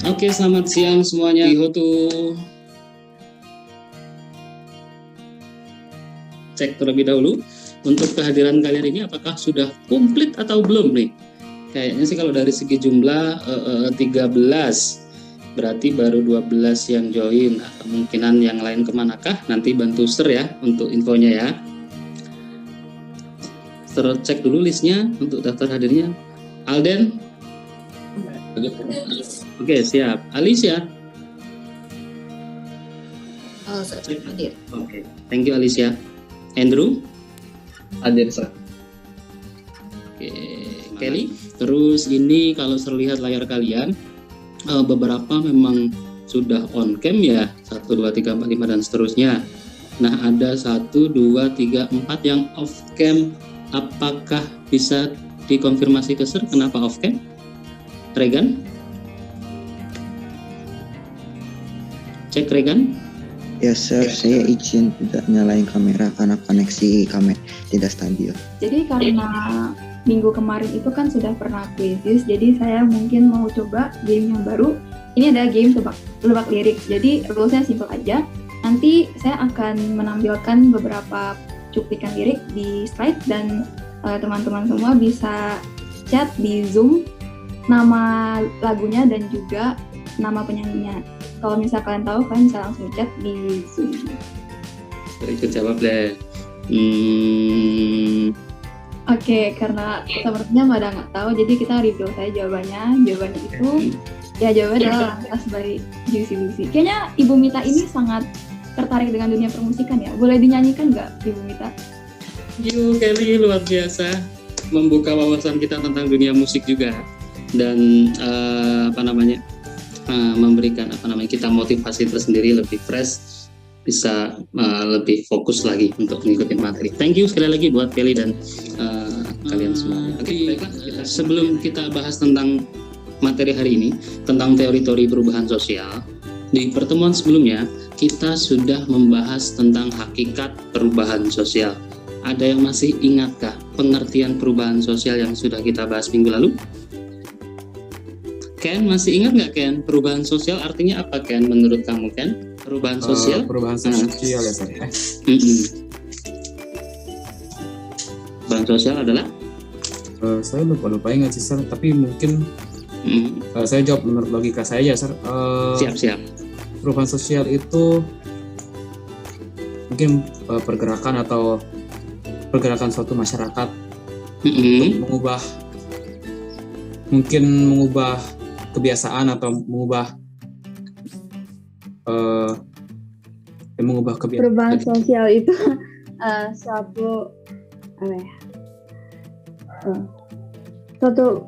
Oke, selamat siang semuanya. Hotu cek terlebih dahulu untuk kehadiran kalian ini apakah sudah komplit atau belum nih? Kayaknya sih kalau dari segi jumlah 13, berarti baru 12 yang join. Kemungkinan yang lain kemanakah? Nanti bantu share ya untuk infonya ya. Terus cek dulu listnya untuk daftar hadirnya. Alden? Oke, siap. Alicia? Oh, hadir. Oke, thank you Alicia. Andrew? Hadir, Sir. Oke, Kelly. Terus ini kalau terlihat layar kalian, beberapa memang sudah on cam ya, 1, 2, 3, 4, 5 dan seterusnya. Nah, ada 1, 2, 3, 4 yang off cam. Apakah bisa dikonfirmasi ke Sir kenapa off cam? Regan? Cek Regan? Ya Sir, saya izin tidak nyalain kamera karena koneksi kamera tidak stabil. Jadi karena minggu kemarin itu kan sudah pernah quiz, jadi saya mungkin mau coba game yang baru. Ini ada game tebak lirik, jadi rulesnya simple aja. Nanti saya akan menampilkan beberapa cuplikan lirik di slide dan teman-teman semua bisa chat di Zoom nama lagunya dan juga nama penyanyinya. Kalau misal kalian tahu, kalian bisa langsung chat di Zoom. Ikut jawab deh. Oke, karena sepertinya pada nggak tahu, jadi kita review saya jawabannya. Jawabannya itu, ya jawabannya adalah lantas dari Juicy Lucy. Kayaknya Ibu Mita ini sangat tertarik dengan dunia permusikan ya. Boleh dinyanyikan nggak, Ibu Mita? You Kelly luar biasa, membuka wawasan kita tentang dunia musik juga. Dan memberikan kita motivasi tersendiri lebih fresh, bisa lebih fokus lagi untuk mengikuti materi. Thank you sekali lagi buat Kelly dan kalian semua. Oke, baiklah. Sebelum kita bahas tentang materi hari ini tentang teori-teori perubahan sosial, di pertemuan sebelumnya kita sudah membahas tentang hakikat perubahan sosial. Ada yang masih ingatkah pengertian perubahan sosial yang sudah kita bahas minggu lalu? Ken, masih ingat nggak Ken? Perubahan sosial artinya apa Ken menurut kamu Ken? Perubahan sosial? Perubahan sosial ya Sir. Perubahan sosial adalah? Saya lupa ingat sih Sir, tapi mungkin saya jawab menurut logika saya aja Sir. Siap. Perubahan sosial itu mungkin pergerakan suatu masyarakat untuk mengubah kebiasaan atau mengubah kebiasaan. Perubahan sosial itu suatu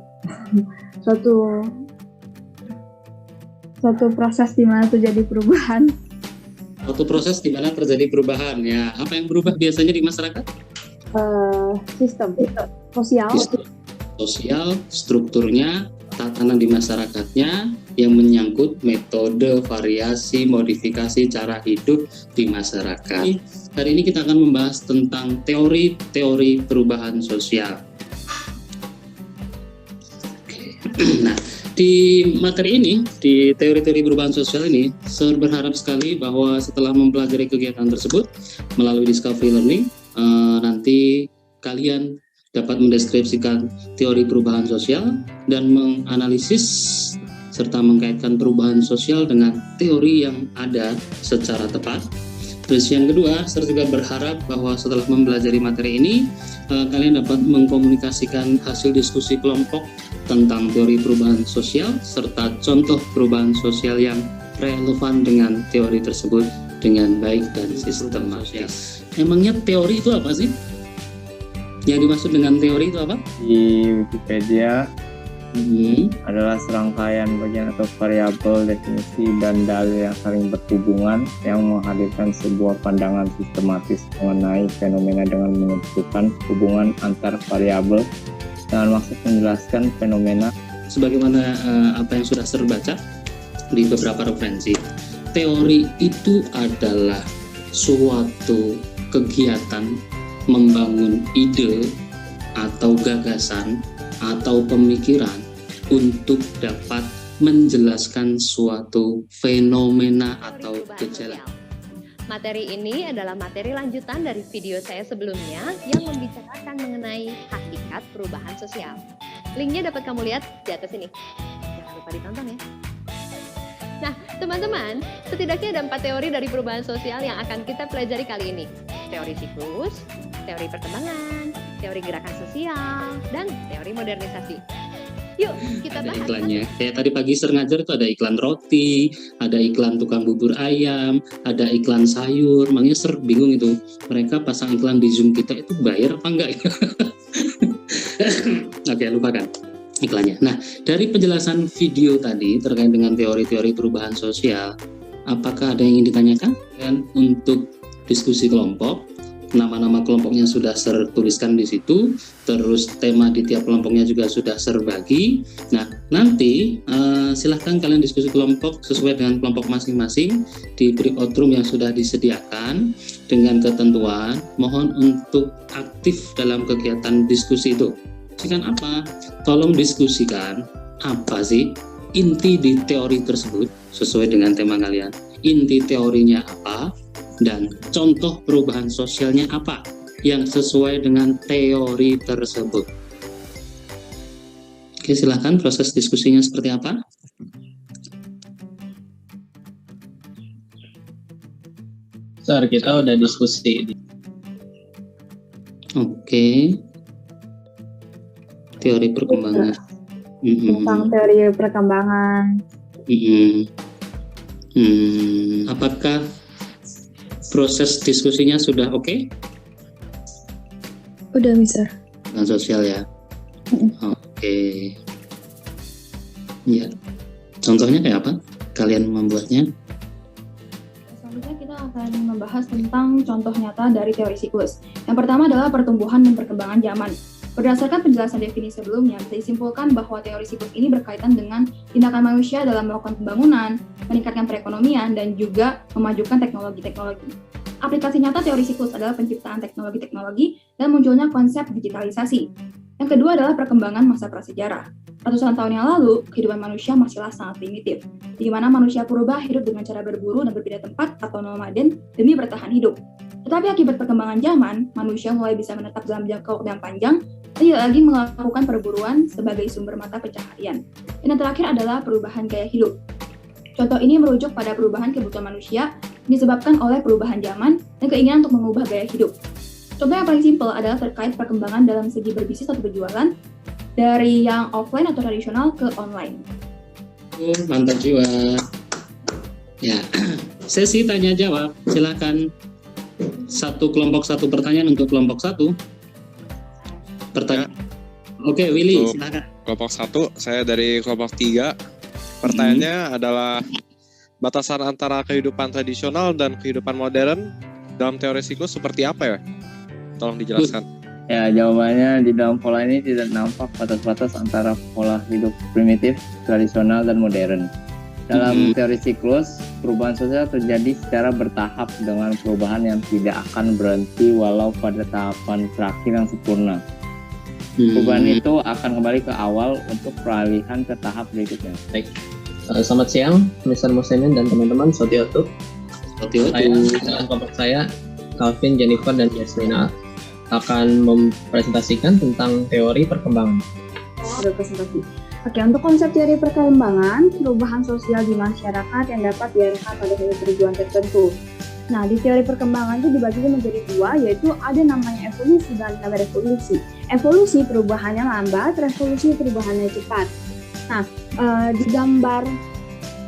proses di mana terjadi perubahan. Suatu proses di mana terjadi perubahan ya. Apa yang berubah biasanya di masyarakat? Sistem sosial, strukturnya, tatanan di masyarakatnya yang menyangkut metode, variasi, modifikasi cara hidup di masyarakat. Hari ini kita akan membahas tentang teori perubahan sosial. Nah, di materi ini, di teori-teori perubahan sosial ini, saya berharap sekali bahwa setelah mempelajari kegiatan tersebut melalui Discovery Learning, nanti kalian dapat mendeskripsikan teori perubahan sosial dan menganalisis serta mengkaitkan perubahan sosial dengan teori yang ada secara tepat. Terus yang kedua, saya juga berharap bahwa setelah mempelajari materi ini, kalian dapat mengkomunikasikan hasil diskusi kelompok tentang teori perubahan sosial serta contoh perubahan sosial yang relevan dengan teori tersebut dengan baik dan sistematis. Emangnya teori itu apa sih? Yang dimaksud dengan teori itu apa? Di Wikipedia adalah serangkaian bagian atau variabel, definisi, dan dalil yang saling berhubungan yang menghadirkan sebuah pandangan sistematis mengenai fenomena dengan menentukan hubungan antar variabel dengan maksud menjelaskan fenomena. Sebagaimana apa yang sudah saya baca di beberapa referensi, teori itu adalah suatu kegiatan membangun ide atau gagasan atau pemikiran untuk dapat menjelaskan suatu fenomena atau gejala. Materi ini adalah materi lanjutan dari video saya sebelumnya yang membicarakan mengenai hakikat perubahan sosial. Linknya dapat kamu lihat di atas ini. Jangan lupa ditonton ya. Nah, teman-teman, setidaknya ada 4 teori dari perubahan sosial yang akan kita pelajari kali ini. Teori siklus, teori perkembangan, teori gerakan sosial, dan teori modernisasi. Yuk, kita bahas. Iklannya. Kayak tadi pagi ngajar itu ada iklan roti, ada iklan tukang bubur ayam, ada iklan sayur. Makanya bingung itu. Mereka pasang iklan di Zoom kita itu bayar apa enggak? Oke, lupakan iklannya. Nah, dari penjelasan video tadi terkait dengan teori-teori perubahan sosial, apakah ada yang ingin ditanyakan? Dan untuk diskusi kelompok, nama-nama kelompoknya sudah tertuliskan di situ, terus tema di tiap kelompoknya juga sudah terbagi. Nah, nanti silahkan kalian diskusi kelompok sesuai dengan kelompok masing-masing di breakout room yang sudah disediakan dengan ketentuan. Mohon untuk aktif dalam kegiatan diskusi itu. Diskusikan apa? Tolong diskusikan apa sih inti di teori tersebut sesuai dengan tema kalian. Inti teorinya apa? Dan contoh perubahan sosialnya apa yang sesuai dengan teori tersebut. Oke, silakan proses diskusinya seperti apa? Sir, kita udah diskusi. Oke. Teori perkembangan. Tentang teori perkembangan. Apakah proses diskusinya sudah oke? Udah, Mister. Dengan sosial ya. Oke. Ya. Contohnya kayak apa? Kalian membuatnya? Selanjutnya kita akan membahas tentang contoh nyata dari teori siklus. Yang pertama adalah pertumbuhan dan perkembangan zaman. Berdasarkan penjelasan definisi sebelumnya, bisa disimpulkan bahwa teori siklus ini berkaitan dengan tindakan manusia dalam melakukan pembangunan, meningkatkan perekonomian, dan juga memajukan teknologi-teknologi. Aplikasi nyata teori siklus adalah penciptaan teknologi-teknologi dan munculnya konsep digitalisasi. Yang kedua adalah perkembangan masa prasejarah. Ratusan tahun yang lalu, kehidupan manusia masihlah sangat primitif, di mana manusia purba hidup dengan cara berburu dan berpindah tempat atau nomaden demi bertahan hidup. Tetapi akibat perkembangan zaman, manusia mulai bisa menetap dalam jangka waktu yang panjang dan tidak lagi melakukan perburuan sebagai sumber mata pencaharian. Dan yang terakhir adalah perubahan gaya hidup. Contoh ini merujuk pada perubahan kebutuhan manusia disebabkan oleh perubahan zaman dan keinginan untuk mengubah gaya hidup. Contoh yang paling simpel adalah terkait perkembangan dalam segi berbisnis atau berjualan dari yang offline atau tradisional ke online. Mantap jiwa. Ya, sesi tanya jawab. Silakan satu kelompok satu pertanyaan untuk kelompok satu. Pertanyaan. Oke, Willy, silakan. Kelompok 1, saya dari kelompok 3. Pertanyaannya adalah batasan antara kehidupan tradisional dan kehidupan modern dalam teori siklus seperti apa ya? Tolong dijelaskan. Ya, jawabannya di dalam pola ini tidak nampak batas-batas antara pola hidup primitif, tradisional, dan modern. Dalam teori siklus, perubahan sosial terjadi secara bertahap dengan perubahan yang tidak akan berhenti walau pada tahapan terakhir yang sempurna. Perubahan itu akan kembali ke awal untuk peralihan ke tahap berikutnya. Baik. Selamat siang, Mr. Muslimin dan teman-teman Sotiotu. Dalam kelompok saya, Calvin, Jennifer, dan Yasmina akan mempresentasikan tentang teori perkembangan. Oke, untuk konsep teori perkembangan, perubahan sosial di masyarakat yang dapat diarahkan pada tujuan tertentu. Nah, di teori perkembangan itu dibagi menjadi dua, yaitu ada namanya evolusi dan namanya revolusi. Evolusi perubahannya lambat, revolusi perubahannya cepat. Nah, di gambar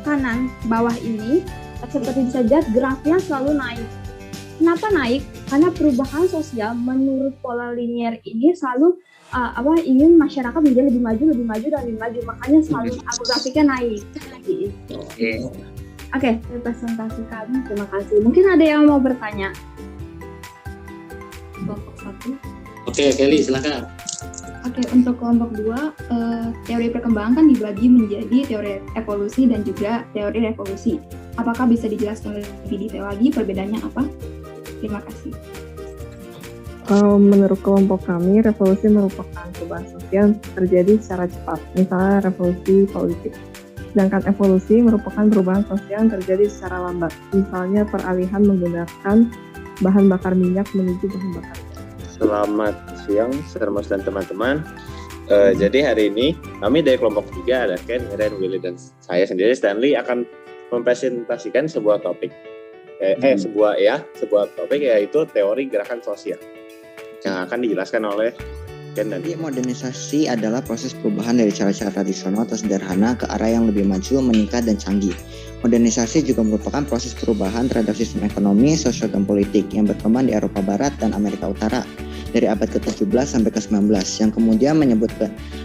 kanan bawah ini, seperti bisa dilihat grafnya selalu naik. Kenapa naik? Karena perubahan sosial menurut pola linier ini selalu ingin masyarakat menjadi lebih maju, dan lebih maju. Makanya selalu grafiknya naik. Oke, representasi kami. Terima kasih. Mungkin ada yang mau bertanya? Kelompok 1. Oke, Kelly, silakan. Oke, untuk kelompok 2, teori perkembangan kan dibagi menjadi teori evolusi dan juga teori revolusi. Apakah bisa dijelaskan lebih detail lagi perbedaannya apa? Terima kasih. Menurut kelompok kami, revolusi merupakan perubahan sosial terjadi secara cepat, misalnya revolusi politik. sedangkan evolusi merupakan perubahan sosial yang terjadi secara lambat, misalnya peralihan menggunakan bahan bakar minyak menuju bahan bakar. Selamat siang, Sermas dan teman-teman. Jadi hari ini kami dari kelompok 3 ada Ken, Iren, Willy, dan saya sendiri Stanley akan mempresentasikan sebuah topik. Sebuah topik yaitu teori gerakan sosial yang akan dijelaskan oleh Ken dan Jadi, modernisasi adalah proses perubahan dari cara-cara tradisional atau sederhana ke arah yang lebih maju, meningkat, dan canggih. Modernisasi juga merupakan proses perubahan terhadap sistem ekonomi, sosial, dan politik yang berkembang di Eropa Barat dan Amerika Utara dari abad ke-17 sampai ke-19 yang kemudian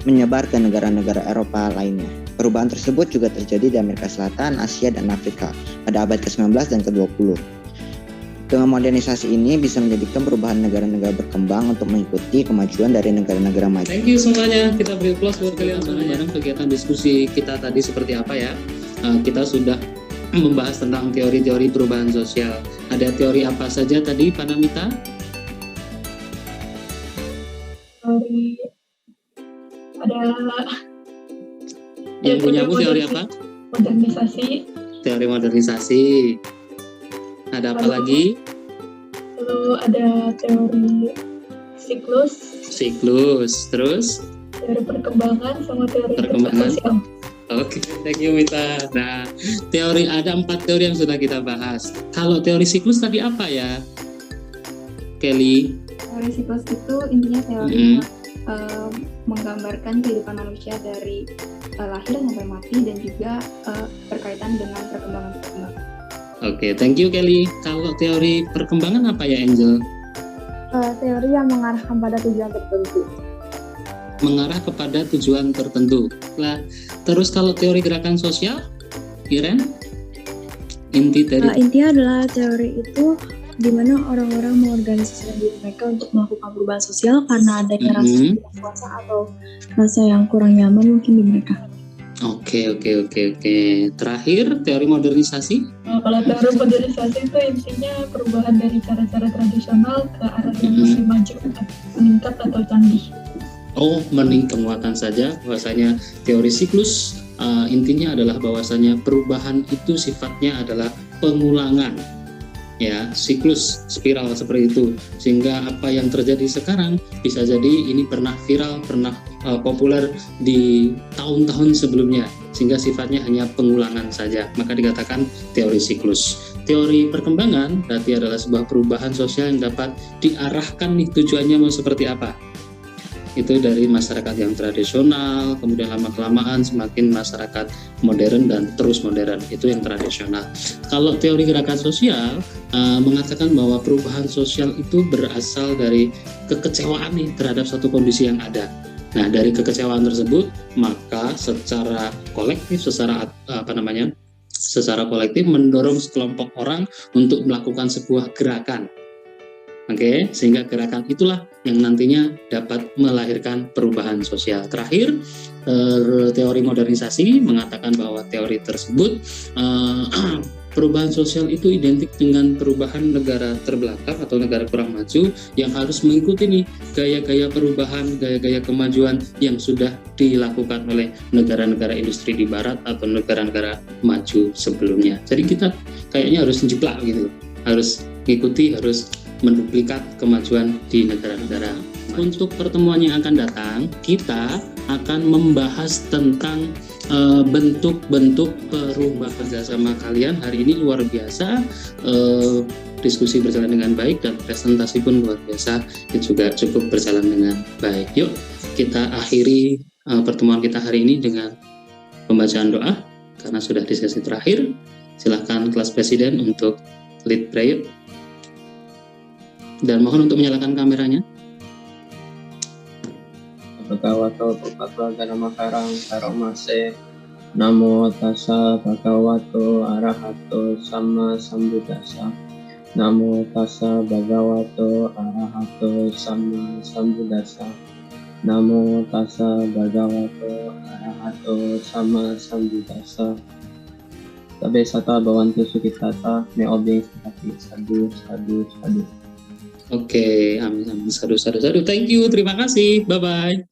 menyebar ke negara-negara Eropa lainnya. Perubahan tersebut juga terjadi di Amerika Selatan, Asia, dan Afrika pada abad ke-19 dan ke-20. Dengan modernisasi ini bisa menjadikan perubahan negara-negara berkembang untuk mengikuti kemajuan dari negara-negara maju. Thank you semuanya. Kita beri applause buat kalian semuanya. Kegiatan diskusi kita tadi seperti apa ya? Kita sudah membahas tentang teori-teori perubahan sosial. Ada teori apa saja tadi, Pak Namita? Teori ada yang punyamu teori apa? Modernisasi. Teori modernisasi. Ada apa lagi? Lalu ada teori siklus. Terus? Teori perkembangan sama teori perkembangan. sosial. Oke, thank you Mita. Nah, ada 4 teori yang sudah kita bahas. Kalau teori siklus tadi apa ya, Kelly? Teori siklus itu intinya teori menggambarkan kehidupan manusia dari lahir sampai mati dan juga berkaitan dengan perkembangan. Oke, thank you Kelly. Kalau teori perkembangan apa ya, Angel? Teori yang mengarahkan pada tujuan tertentu. Mengarah kepada tujuan tertentu. Lah, terus kalau teori gerakan sosial, Iren? Intinya adalah teori itu di mana orang-orang mengorganisasikan diri mereka untuk melakukan perubahan sosial karena adanya rasa tidak puas atau rasa yang kurang nyaman mungkin di mereka. Oke. Terakhir, teori modernisasi? Kalau teori modernisasi itu intinya perubahan dari cara-cara tradisional ke arah yang lebih maju, meningkat atau canggih. Oh, penguatan saja. Bahwasanya teori siklus intinya adalah bahwasanya perubahan itu sifatnya adalah pengulangan. Ya, siklus, spiral seperti itu. Sehingga apa yang terjadi sekarang bisa jadi ini pernah viral, pernah populer di tahun-tahun sebelumnya, sehingga sifatnya hanya pengulangan saja. Maka dikatakan teori siklus. Teori perkembangan berarti adalah sebuah perubahan sosial yang dapat diarahkan nih tujuannya mau seperti apa. Itu dari masyarakat yang tradisional, kemudian lama-kelamaan semakin masyarakat modern dan terus modern, itu yang tradisional. Kalau teori gerakan sosial mengatakan bahwa perubahan sosial itu berasal dari kekecewaan nih terhadap satu kondisi yang ada. Nah, dari kekecewaan tersebut, maka secara kolektif, secara kolektif mendorong sekelompok orang untuk melakukan sebuah gerakan. Oke, sehingga gerakan itulah yang nantinya dapat melahirkan perubahan sosial. Terakhir, teori modernisasi mengatakan bahwa teori tersebut perubahan sosial itu identik dengan perubahan negara terbelakang atau negara kurang maju yang harus mengikuti nih gaya-gaya perubahan, gaya-gaya kemajuan yang sudah dilakukan oleh negara-negara industri di barat atau negara-negara maju sebelumnya. Jadi kita kayaknya harus menjeplak gitu, harus mengikuti, harus menduplikat kemajuan di negara-negara. Untuk pertemuan yang akan datang, kita akan membahas tentang bentuk-bentuk perubahan kerjasama kalian. Hari ini luar biasa, diskusi berjalan dengan baik dan presentasi pun luar biasa, itu juga cukup berjalan dengan baik. Yuk kita akhiri pertemuan kita hari ini dengan pembacaan doa karena sudah di sesi terakhir. Silakan kelas presiden untuk lead prayer. Dan mohon untuk menyalakan kameranya. Bhagavato Pupatwa Dharma Karang Karomase Namo Tassa Bhagavato Arahato Sama Sambuddhassa Namo Tassa Bhagavato Arahato Sama Sambuddhassa Namo Tassa Bhagavato Arahato Sama Sambuddhassa Tabe Sata Bhavantu Sukhitata. May all beings be happy. Sadhu, sadhu, sadhu. Oke, amin, amin, sadu. Thank you, terima kasih, bye-bye.